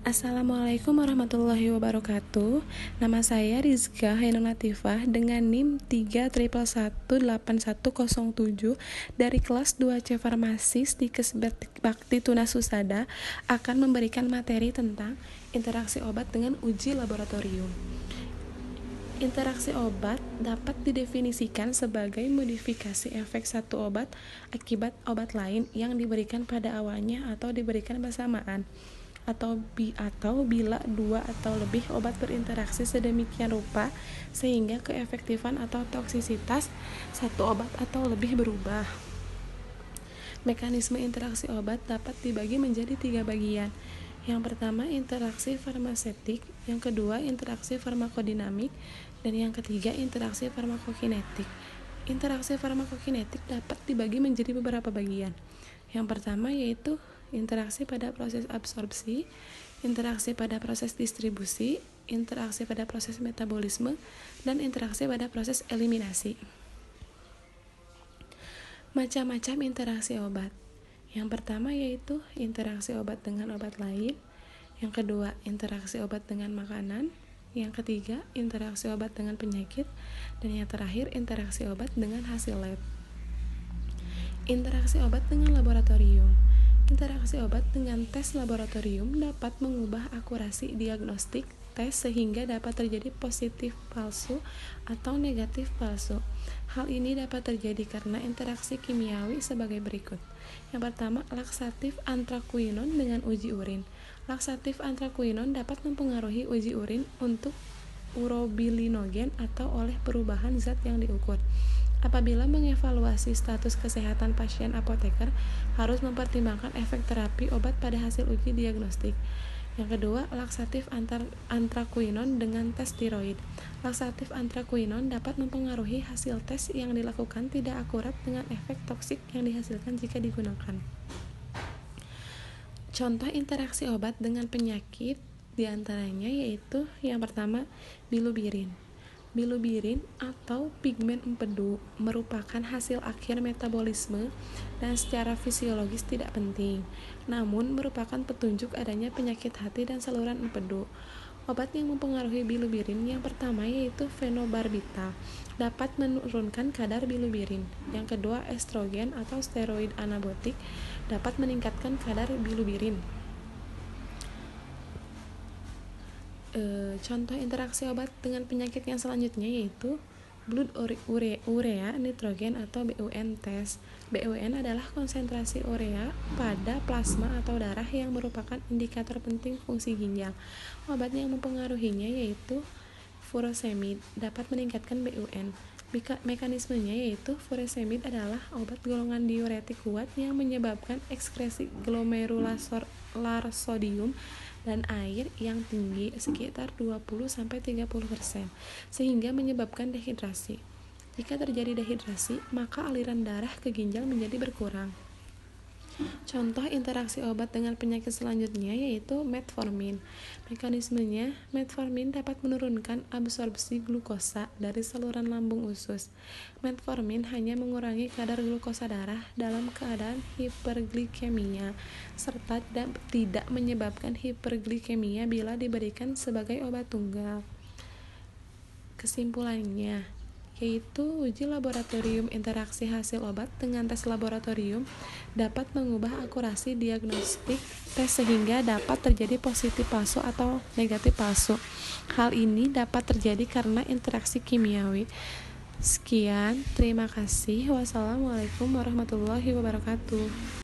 Assalamualaikum warahmatullahi wabarakatuh. Nama saya Rizka Hainun Latifah dengan NIM 311818107 dari kelas 2C Farmasi Stikes Bakti Tunas Husada akan memberikan materi tentang interaksi obat dengan uji laboratorium. Interaksi obat dapat didefinisikan sebagai modifikasi efek satu obat akibat obat lain yang diberikan pada awalnya atau diberikan bersamaan, atau bila dua atau lebih obat berinteraksi sedemikian rupa sehingga keefektifan atau toksisitas satu obat atau lebih berubah. Mekanisme interaksi obat dapat dibagi menjadi 3 bagian. Yang pertama, interaksi farmasetik, yang kedua, interaksi farmakodinamik, dan yang ketiga, interaksi farmakokinetik. Interaksi farmakokinetik dapat dibagi menjadi beberapa bagian. Yang pertama yaitu interaksi pada proses absorpsi, interaksi pada proses distribusi, interaksi pada proses metabolisme, dan interaksi pada proses eliminasi. Macam-macam interaksi obat. Yang pertama yaitu interaksi obat dengan obat lain, yang kedua interaksi obat dengan makanan, yang ketiga interaksi obat dengan penyakit, dan yang terakhir interaksi obat dengan hasil lab. Interaksi obat dengan laboratorium. Interaksi obat dengan tes laboratorium dapat mengubah akurasi diagnostik tes sehingga dapat terjadi positif palsu atau negatif palsu. Hal ini dapat terjadi karena interaksi kimiawi sebagai berikut. Yang pertama, laksatif antrakuinon dengan uji urin. Laksatif antrakuinon dapat mempengaruhi uji urin untuk urobilinogen atau oleh perubahan zat yang diukur. Apabila mengevaluasi status kesehatan pasien, apoteker harus mempertimbangkan efek terapi obat pada hasil uji diagnostik. Yang kedua, laksatif antrakuinon dengan tes tiroid. Laksatif antrakuinon dapat mempengaruhi hasil tes yang dilakukan tidak akurat dengan efek toksik yang dihasilkan jika digunakan. Contoh interaksi obat dengan penyakit diantaranya yaitu yang pertama, bilubirin. Bilubirin atau pigmen empedu merupakan hasil akhir metabolisme dan secara fisiologis tidak penting, namun merupakan petunjuk adanya penyakit hati dan saluran empedu. Obat yang mempengaruhi bilubirin yang pertama yaitu fenobarbital, dapat menurunkan kadar bilubirin. Yang kedua, estrogen atau steroid anabotik dapat meningkatkan kadar bilubirin. Contoh interaksi obat dengan penyakit yang selanjutnya yaitu blood urea nitrogen atau BUN test. BUN adalah konsentrasi urea pada plasma atau darah yang merupakan indikator penting fungsi ginjal. Obat yang mempengaruhinya yaitu furosemid, dapat meningkatkan BUN. Mekanismenya yaitu furosemid adalah obat golongan diuretik kuat yang menyebabkan ekskresi glomerular sodium dan air yang tinggi sekitar 20-30%, sehingga menyebabkan dehidrasi. Jika terjadi dehidrasi, maka aliran darah ke ginjal menjadi berkurang. Contoh interaksi obat dengan penyakit selanjutnya yaitu metformin. Mekanismenya, metformin dapat menurunkan absorpsi glukosa dari saluran lambung usus. Metformin hanya mengurangi kadar glukosa darah dalam keadaan hiperglikemia, serta tidak menyebabkan hiperglikemia bila diberikan sebagai obat tunggal. Kesimpulannya yaitu uji laboratorium interaksi hasil obat dengan tes laboratorium dapat mengubah akurasi diagnostik tes sehingga dapat terjadi positif palsu atau negatif palsu. Hal ini dapat terjadi karena interaksi kimiawi. Sekian, terima kasih. Wassalamualaikum warahmatullahi wabarakatuh.